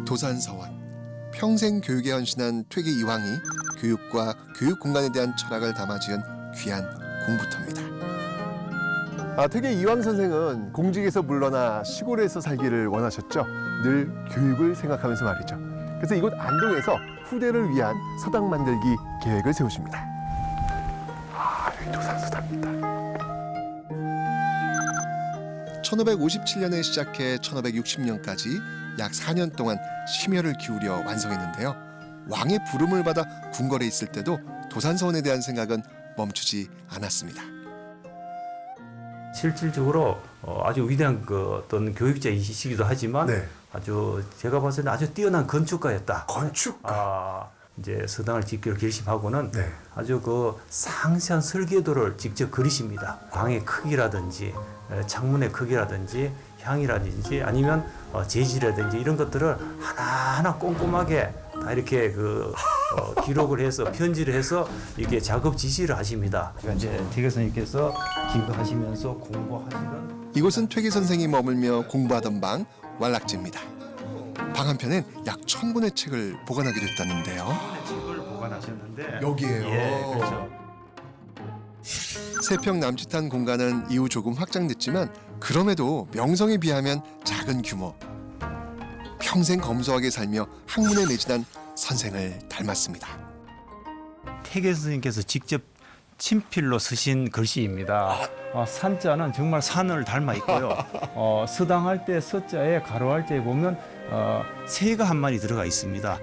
도산서원, 평생 교육에 헌신한 퇴계 이황이 교육과 교육 공간에 대한 철학을 담아 지은 귀한 공부터입니다. 퇴계 이황 선생은 공직에서 물러나 시골에서 살기를 원하셨죠. 늘 교육을 생각하면서 말이죠. 그래서 이곳 안동에서 후대를 위한 서당 만들기 계획을 세우십니다. 여기 도산서당입니다. 1557년에 시작해 1560년까지 약 4년 동안 심혈을 기울여 완성했는데요. 왕의 부름을 받아 궁궐에 있을 때도 도산서원에 대한 생각은 멈추지 않았습니다. 실질적으로 아주 위대한 어떤 교육자이시기도 하지만 네. 아주 제가 봤을 때 아주 뛰어난 건축가였다. 건축가. 이제 서당을 짓기로 결심하고는 네. 아주 그 상세한 설계도를 직접 그리십니다. 방의 크기라든지 창문의 크기라든지 향이라든지 아니면 재질이라든지 이런 것들을 하나하나 꼼꼼하게 다 이렇게 기록을 해서 편지를 해서 이렇게 작업 지시를 하십니다. 그러니까 이제 퇴계 선생님께서 기거하시면서 공부하시던 이곳은 퇴계 선생이 머물며 공부하던 방 완락지입니다. 방 한편엔 약 1000권의 책을 보관하기도 했다는데요. 책을 보관하셨는데 여기에요. 예, 그렇죠. 3평 남짓한 공간은 이후 조금 확장됐지만 그럼에도 명성에 비하면 작은 규모. 평생 검소하게 살며 학문에 매진한 선생을 닮았습니다. 퇴계 선생님께서 직접 친필로 쓰신 글씨입니다. 산자는 정말 산을 닮아 있고요. 서당할 때 서자에 가로할 자에 보면 새가 한 마리 들어가 있습니다.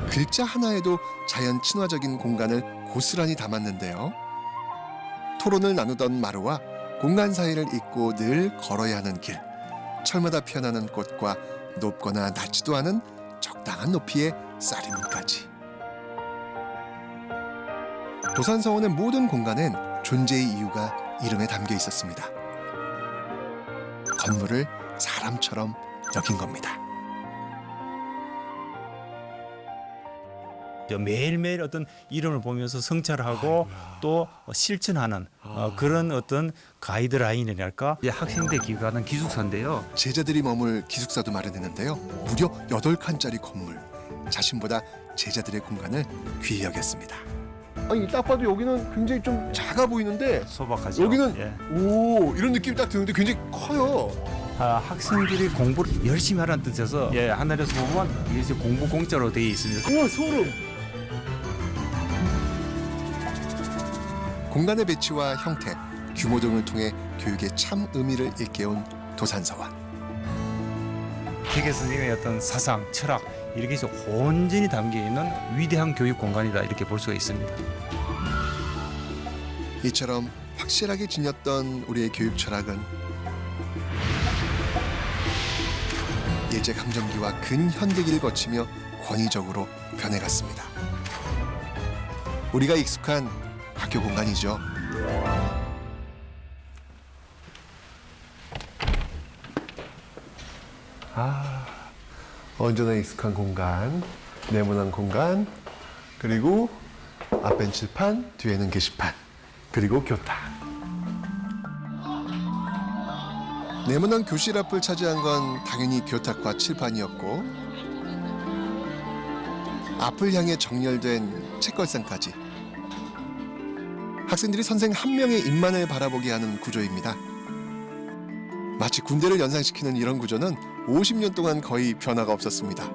글자 하나에도 자연 친화적인 공간을 고스란히 담았는데요. 토론을 나누던 마루와 공간 사이를 잇고 늘 걸어야 하는 길, 철마다 피어나는 꽃과 높거나 낮지도 않은 적당한 높이의 쌀이문까지. 도산서원의 모든 공간엔 존재의 이유가 이름에 담겨 있었습니다. 건물을 사람처럼 여긴 겁니다. 매일매일 어떤 이름을 보면서 성찰하고 또 실천하는 그런 어떤 가이드라인이랄까 학생대 기관은 기숙사인데요. 제자들이 머물 기숙사도 마련했는데요. 무려 8칸짜리 건물. 자신보다 제자들의 공간을 귀히 여겼습니다. 아니 딱 봐도 여기는 굉장히 좀 작아 보이는데 소박하죠. 여기는 예. 오 이런 느낌이 딱 드는데 굉장히 커요. 학생들이 공부를 열심히 하라는 뜻에서 하늘에서 보면 이게 공부 공짜로 되어 있습니다. 우와 소름. 공간의 배치와 형태, 규모 등을 통해 교육의 참 의미를 일깨운 도산서원. 퇴계 선생님의 어떤 사상, 철학 이렇게 해서 온전히 담겨 있는 위대한 교육 공간이다 이렇게 볼 수가 있습니다. 이처럼 확실하게 지녔던 우리의 교육 철학은 일제강점기와 근현대기를 거치며 권위적으로 변해갔습니다. 우리가 익숙한 학교 공간이죠. 언제나 익숙한 공간, 네모난 공간, 그리고 앞엔 칠판, 뒤에는 게시판, 그리고 교탁. 네모난 교실 앞을 차지한 건 당연히 교탁과 칠판이었고 앞을 향해 정렬된 책걸상까지 학생들이 선생 한 명의 입만을 바라보게 하는 구조입니다. 마치 군대를 연상시키는 이런 구조는 50년 동안 거의 변화가 없었습니다.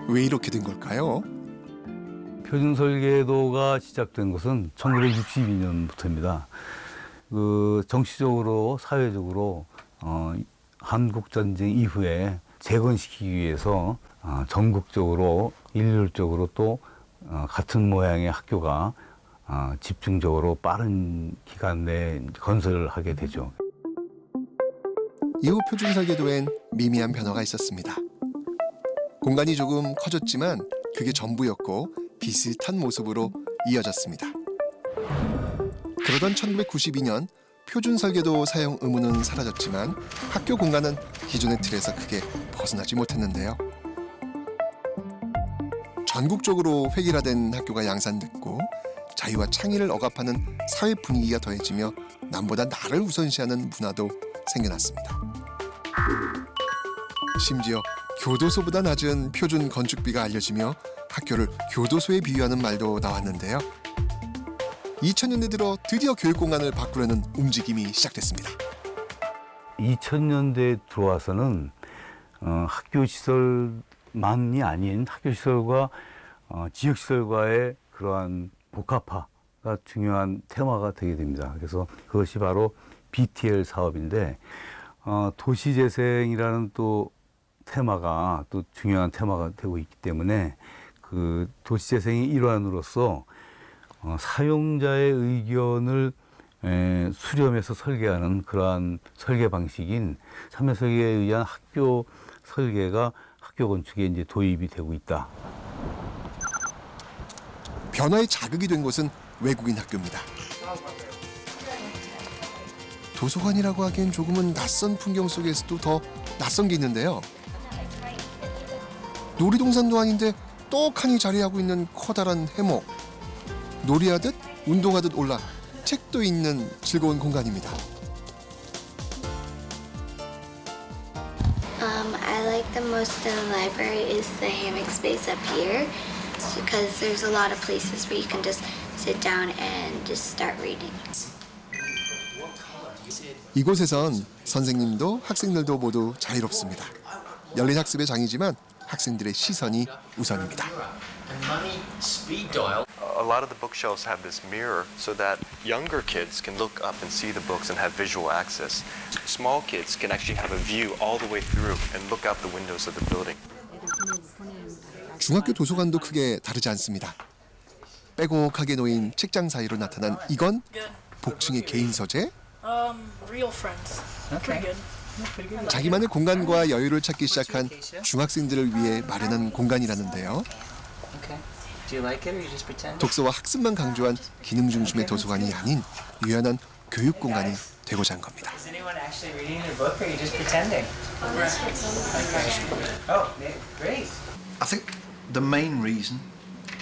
왜 이렇게 된 걸까요? 표준 설계도가 시작된 것은 1962년부터입니다. 정치적으로 사회적으로 한국 전쟁 이후에 재건시키기 위해서 전국적으로 일률적으로 또 같은 모양의 학교가 집중적으로 빠른 기간 내에 건설을 하게 되죠. 이후 표준 설계도엔 미미한 변화가 있었습니다. 공간이 조금 커졌지만 그게 전부였고 비슷한 모습으로 이어졌습니다. 그러던 1992년 표준 설계도 사용 의무는 사라졌지만 학교 공간은 기존의 틀에서 크게 벗어나지 못했는데요. 전국적으로 획일화된 학교가 양산됐고 자유와 창의를 억압하는 사회 분위기가 더해지며 남보다 나를 우선시하는 문화도 생겨났습니다. 심지어 교도소보다 낮은 표준 건축비가 알려지며 학교를 교도소에 비유하는 말도 나왔는데요. 2000년대 들어 드디어 교육공간을 바꾸려는 움직임이 시작됐습니다. 2000년대에 들어와서는 학교 시설만이 아닌 학교 시설과 지역 시설과의 그러한 복합화가 중요한 테마가 되게 됩니다. 그래서 그것이 바로 BTL 사업인데 도시재생이라는 또 테마가 또 중요한 테마가 되고 있기 때문에 그 도시재생의 일환으로서 사용자의 의견을 수렴해서 설계하는 그러한 설계 방식인 참여설계에 의한 학교 설계가 학교 건축에 이제 도입이 되고 있다. 변화의 자극이 된 곳은 외국인 학교입니다. 도서관이라고 하기엔 조금은 낯선 풍경 속에서도 더 낯선 게 있는데요. 놀이동산도 아닌데 떡하니 자리하고 있는 커다란 해목. 놀이하듯 운동하듯 올라 책도 읽는 즐거운 공간입니다. I like the most in the library is the hammock space up here because there's a lot of places where you can just sit down and just start reading. 이곳에선 선생님도 학생들도 모두 자유롭습니다. 열린 학습의 장이지만 학생들의 시선이 우선입니다. A lot of the bookshelves have this mirror so that younger kids can look up and see the books and have visual access. Small kids can actually have a view all the way through and look out the windows of the building. 중학교 도서관도 크게 다르지 않습니다. 빼곡하게 놓인 책장 사이로 나타난 이건 복층의 개인 서재? Real friends. Pretty good. 자기만의 공간과 여유를 찾기 시작한 중학생들을 위해 마련한 공간이라는데요. Do you like it or you just pretend? 독서와 학습만 강조한 기능 중심의 도서관이 아닌 유연한 교육 공간이 되고자 한 겁니다. Is anyone actually reading their book or are you just pretending? Oh, great. I think the main reason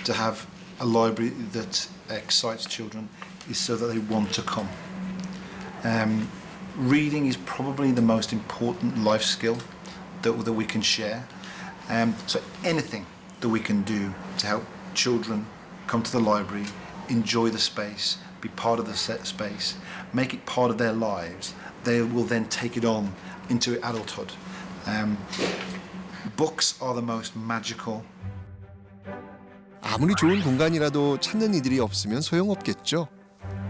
to have a library that excites children is so that they want to come. Reading is probably the most important life skill that we can share. So anything that we can do to help children come to the library, enjoy the space, be part of the set space, make it part of their lives, they will then take it on into adulthood. Books are the most magical. 아무리 좋은 공간이라도 찾는 이들이 없으면 소용없겠죠.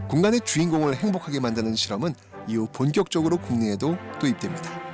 공간의 주인공을 행복하게 만드는 실험은 이후 본격적으로 국내에도 도입됩니다.